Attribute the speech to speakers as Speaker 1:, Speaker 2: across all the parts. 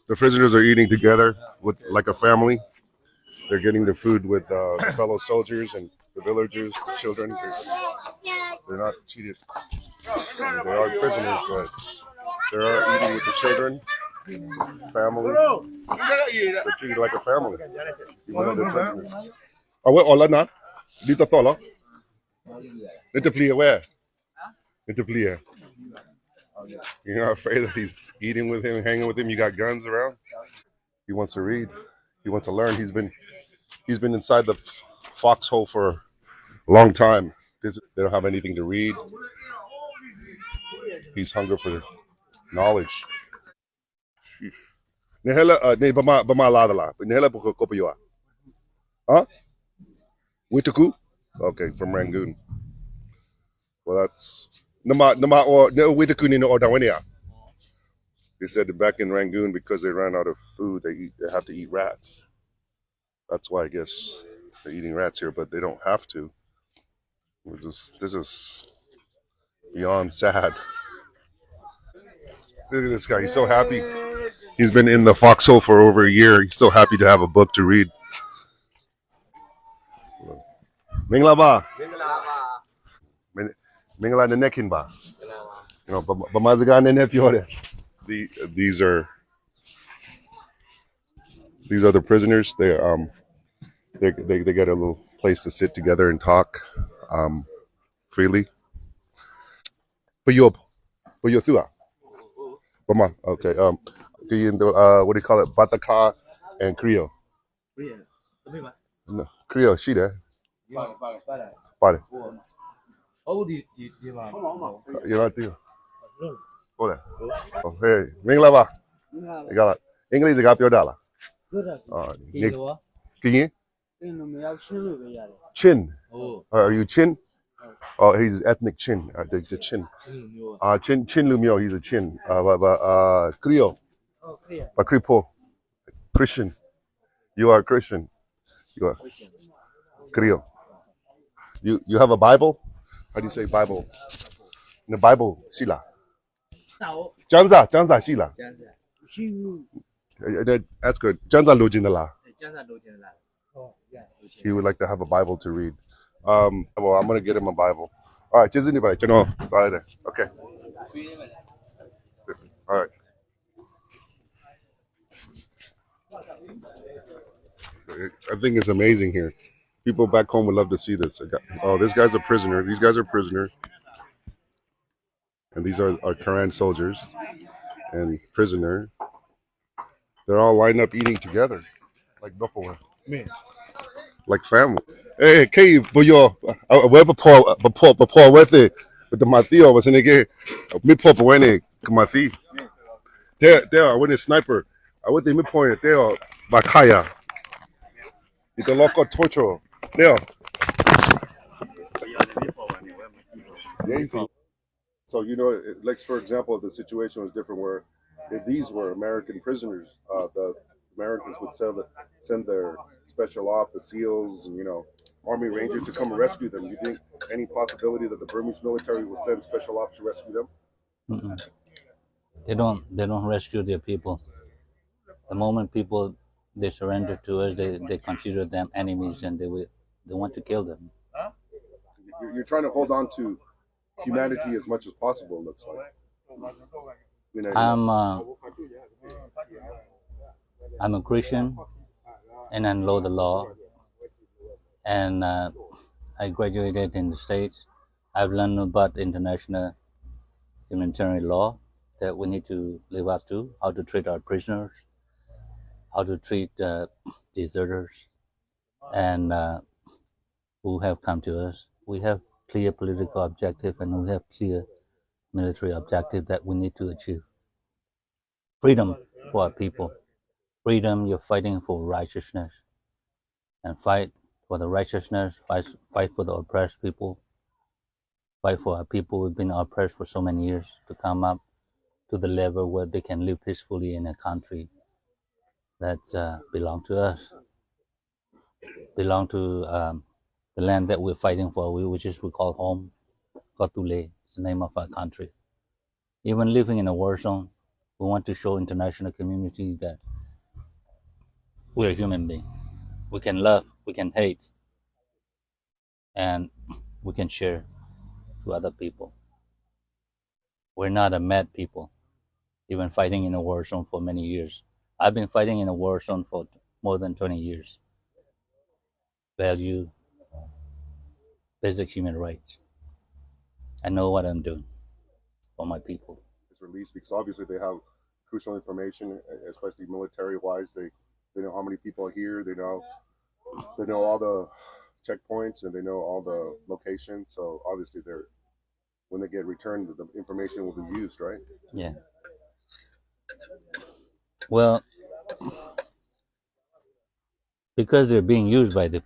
Speaker 1: The prisoners are eating together with like a family. They're getting the food with the fellow soldiers and the villagers, the children. They're not cheated. I mean, they are prisoners, but they are eating with the children, family. They're treated like a family, even though they're prisoners. Oh, well, all that Dito tholo. Dito plia where? Dito plia. You're not afraid that he's eating with him, hanging with him. You got guns around. He wants to read. He wants to learn. He's been inside the foxhole for a long time. They don't have anything to read. He's hungry for knowledge. Sheesh. Nihela ne bama ladala. Nihela kopiwa. Huh? Wituku? Okay, from Rangoon. Well, that's nama or no Wituku ni no Odawenia. They said that back in Rangoon, because they ran out of food, they have to eat rats. That's why I guess they're eating rats here, but they don't have to. This is beyond sad. Look at this guy. He's so happy. He's been in the foxhole for over a year. He's so happy to have a book to read. Mingla ba? Mingla na nekin ba? You know, bamazaga na nefiore. These are the prisoners. They get a little place to sit together and talk freely. Payo thua. Bama. Okay. What do you call it? Bataka and Creole. No, Creole. She there. Pare. You know what? Hola. Hey, Mingla ba? Ikaw. English ka pyo dala. Nick. Kingi? Chin. Are you Chin? Oh, he's ethnic Chin. The Chin. Chin Lumio. He's a Chin. Creole. Kripo. Christian. You are Christian. You are Creole. You have a Bible? How do you say Bible? In the Bible, Sheila. Janza Sheila. That's good. Janza Lojinala. He would like to have a Bible to read. Well, I'm gonna get him a Bible. All right, just anybody. You know, sorry there. Okay. All right. I think it's amazing here. People back home would love to see this. Oh, this guy's a prisoner. These guys are prisoners, and these are our Quran soldiers and prisoner. They're all lined up eating together, like Doppelman. Like family. Hey, Kay, boyo, where before with it, with the Mathio was in again. Me pop when it, Mathi. There, when it's sniper, I would me point it there, Bakaya. You can lock up torture. There. So like for example, the situation was different where if these were American prisoners, the Americans would send their special op, the SEALs, and Army Rangers to come and rescue them. You think any possibility that the Burmese military will send special ops to rescue them?
Speaker 2: Mm-mm. They don't rescue their people. The moment people they surrender to us, they consider them enemies and they want to kill them.
Speaker 1: You're trying to hold on to humanity as much as possible. It looks like.
Speaker 2: I'm a Christian, and I know the law, and I graduated in the States. I've learned about international humanitarian law that we need to live up to, how to treat our prisoners, how to treat deserters, and who have come to us. We have clear political objective and we have clear military objective that we need to achieve. Freedom for our people. Freedom, you're fighting for righteousness. And fight for the righteousness, fight for the oppressed people, fight for our people who've been oppressed for so many years to come up to the level where they can live peacefully in a country that belong to us, belong to the land that we're fighting for, which is we call home. Kotule is the name of our country. Even living in a war zone, We want to show international community that we're a human being. We can love, we can hate, and we can share to other people. We're not a mad people, even fighting in a war zone for many years. I've been fighting in a war zone for more than 20 years. Value basic human rights. I know what I'm doing for my people.
Speaker 1: It's released because obviously they have crucial information, especially military wise. They know how many people are here. They know all the checkpoints and they know all the locations. So obviously they're when they get returned, the information will be used, right?
Speaker 2: Yeah. Well, because they're being used by the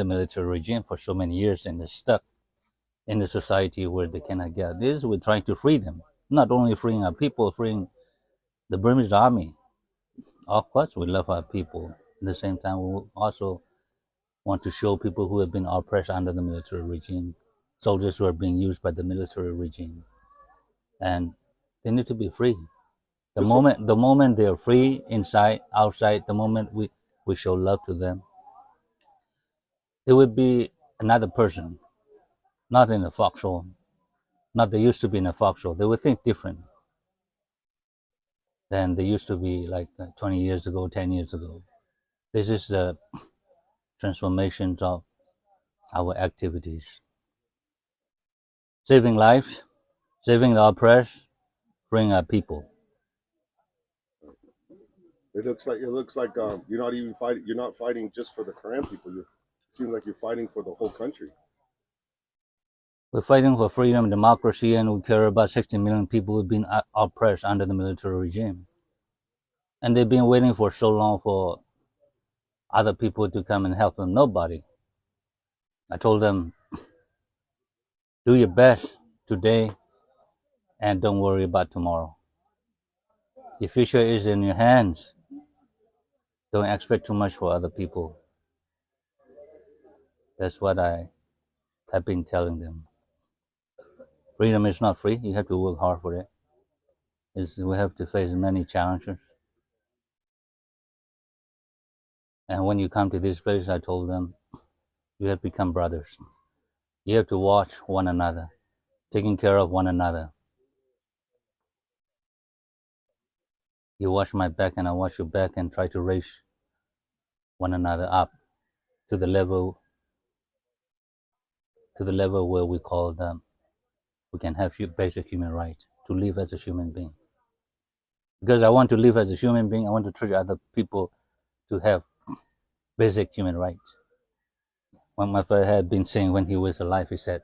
Speaker 2: military regime for so many years and they're stuck in the society where they cannot get this, we're trying to free them. Not only freeing our people, freeing the Burmese army. Of course, we love our people. At the same time, we also want to show people who have been oppressed under the military regime, soldiers who are being used by the military regime, and they need to be free. The moment they are free, inside, outside, the moment we show love to them, they would be another person, not in a foxhole, not they used to be in a foxhole. They would think different than they used to be like 20 years ago, 10 years ago. This is the transformations of our activities. Saving lives, saving the oppressed, freeing our people.
Speaker 1: It looks like you're not even fighting. You're not fighting just for the Korean people. It seems like you're fighting for the whole country.
Speaker 2: We're fighting for freedom and democracy, and we care about 60 million people who've been oppressed under the military regime. And they've been waiting for so long for other people to come and help them. Nobody. I told them, do your best today and don't worry about tomorrow. Your future is in your hands. Don't expect too much for other people. That's what I have been telling them. Freedom is not free. You have to work hard for it. We have to face many challenges. And when you come to this place, I told them, you have become brothers. You have to watch one another, taking care of one another. You watch my back and I watch your back and try to raise one another up to the level where we call them we can have basic human rights to live as a human being. Because I want to live as a human being, I want to treat other people to have basic human rights. What my father had been saying when he was alive, he said,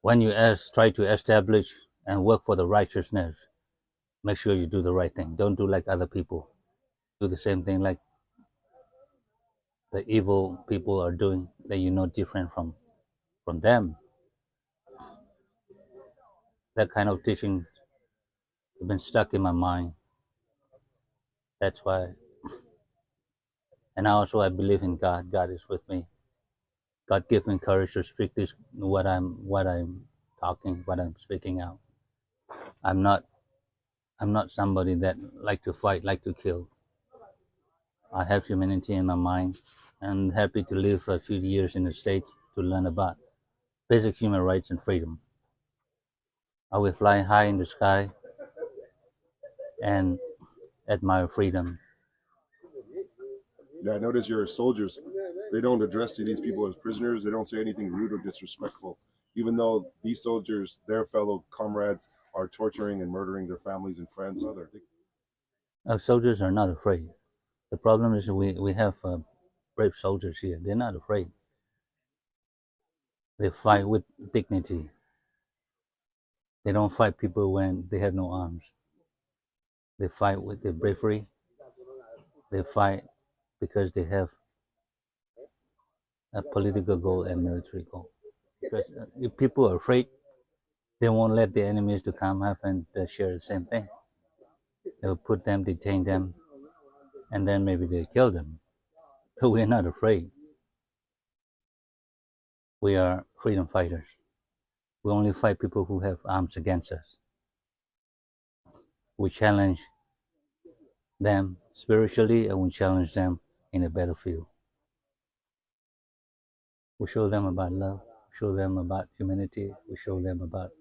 Speaker 2: when you try to establish and work for the righteousness, make sure you do the right thing. Don't do like other people. Do the same thing like the evil people are doing that you know different from them. That kind of teaching has been stuck in my mind. That's why. And also I believe in God. God is with me. God give me courage to speak this what I'm talking, what I'm speaking out. I'm not somebody that like to fight, like to kill. I have humanity in my mind. I'm happy to live for a few years in the States to learn about basic human rights and freedom. I will fly high in the sky and admire freedom.
Speaker 1: Yeah, I notice your soldiers. They don't address these people as prisoners. They don't say anything rude or disrespectful, even though these soldiers, their fellow comrades, are torturing and murdering their families and friends.
Speaker 2: Our soldiers are not afraid. The problem is we have brave soldiers here. They're not afraid. They fight with dignity. They don't fight people when they have no arms. They fight with their bravery. They fight because they have a political goal and military goal. Because if people are afraid, they won't let the enemies to come up and share the same thing. They will put them, detain them, and then maybe they kill them. But we're not afraid. We are freedom fighters. We only fight people who have arms against us. We challenge them spiritually, and we challenge them in the battlefield. We show them about love, show them about humanity, we show them about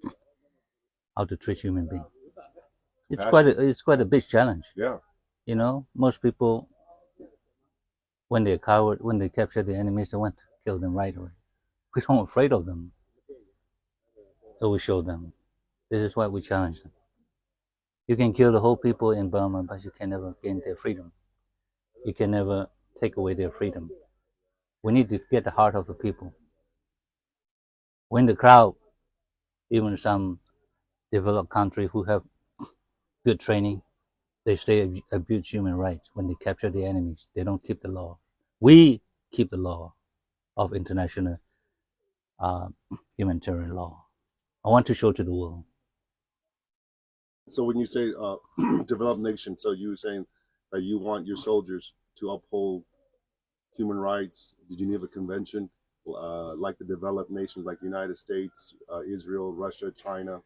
Speaker 2: how to treat human beings. It's quite a big challenge.
Speaker 1: Yeah.
Speaker 2: You know, most people, when they're coward, when they capture the enemies, they want to kill them right away. We don't afraid of them. So we show them. This is why we challenge them. You can kill the whole people in Burma, but you can never gain their freedom. You can never take away their freedom. We need to get the heart of the people. When the crowd, even some developed countries who have good training, they say abuse human rights when they capture the enemies. They don't keep the law. We keep the law of international humanitarian law. I want to show to the world.
Speaker 1: So when you say developed nation, so you were saying that you want your soldiers to uphold human rights, the Geneva Convention, like the developed nations like the United States, Israel, Russia, China.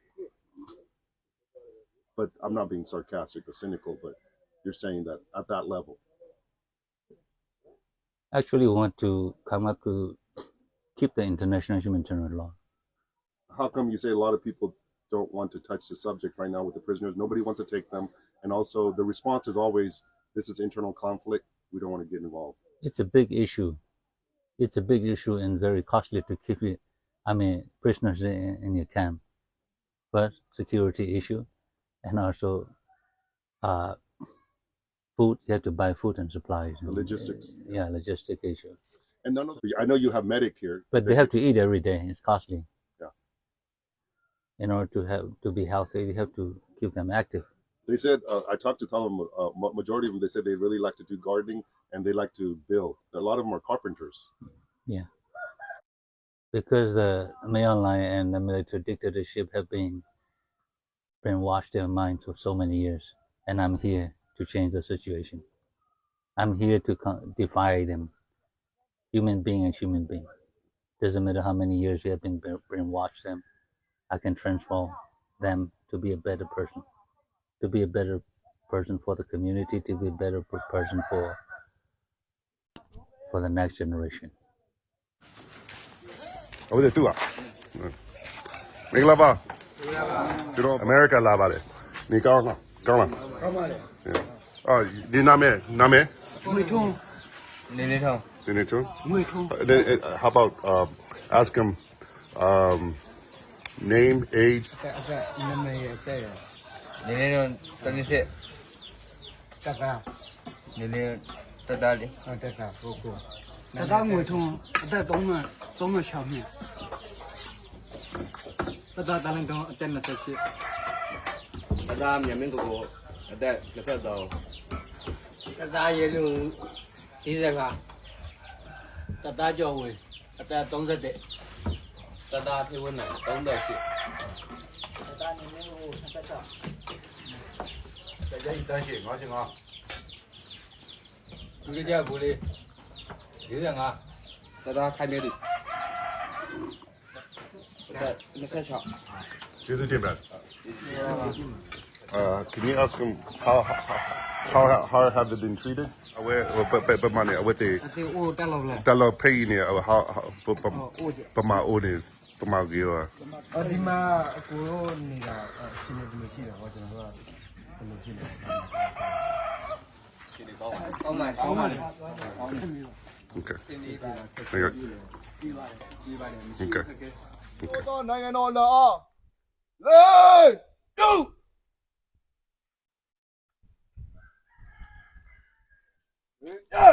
Speaker 1: But I'm not being sarcastic or cynical, but you're saying that at that level.
Speaker 2: Actually, we want to come up to keep the international humanitarian law.
Speaker 1: How come you say a lot of people don't want to touch the subject right now with the prisoners? Nobody wants to take them. And also the response is always, this is internal conflict. We don't want to get involved.
Speaker 2: It's a big issue. It's a big issue and very costly to keep it. Prisoners in your camp. But security issue, and also food. You have to buy food and supplies.
Speaker 1: The logistics.
Speaker 2: Yeah, logistic issue.
Speaker 1: And I know you have medic here,
Speaker 2: but they have to eat every day. It's costly.
Speaker 1: Yeah.
Speaker 2: In order to be healthy, you have to keep them active.
Speaker 1: They said, I talked to some of them, majority of them, they said they really like to do gardening and they like to build. A lot of them are carpenters.
Speaker 2: Yeah. Because the Mayon line and the military dictatorship have been brainwashed their minds for so many years. And I'm here to change the situation. I'm here to defy them. Human being and human being. Doesn't matter how many years you have been brainwashed them. I can transform them to be a better person. To be a better person for the community, to be a better person for the next generation.
Speaker 1: 我哋都啊，明啦吧？知道 America 啦吧嘞？你讲啦，讲啦。讲嘛嘞？哦，你哪边？哪边？梅通。你通。你通。梅通。Then how about ask him name, age?
Speaker 3: 年龄36。
Speaker 4: 大概。
Speaker 3: 年龄多大的？
Speaker 4: 大概不过。大概梅通，在东门上面。大概人都在那这些。
Speaker 3: 大概面面哥哥，在那啥到。
Speaker 4: 大概也有20个。大概教会，大概30的。
Speaker 3: 大概批文来，东的是。
Speaker 4: 大概你们有大概。
Speaker 1: 大家一担心，我先啊。
Speaker 3: 这个家过来，20人啊，大概开面的。在那啥桥。
Speaker 1: 就是这边。Can you ask him how have they been treated? Where, but money, what they?
Speaker 4: 我带了来。
Speaker 1: แต่เราเพย์เนี่ยhow ประมาณโอเนี่ยประมาณกี่วะ
Speaker 4: ဒီမှာကိုရောနေတာရှင်နေတယ်ရှိတယ်ဟောကျွန်တော်ကဘယ်လိုဖြစ်လဲကောင်းပါကောင်းပါလေ
Speaker 1: Okay. Okay. Okay.
Speaker 5: တော့နိုင်ငံတော်လာလေးတူ
Speaker 1: Yeah.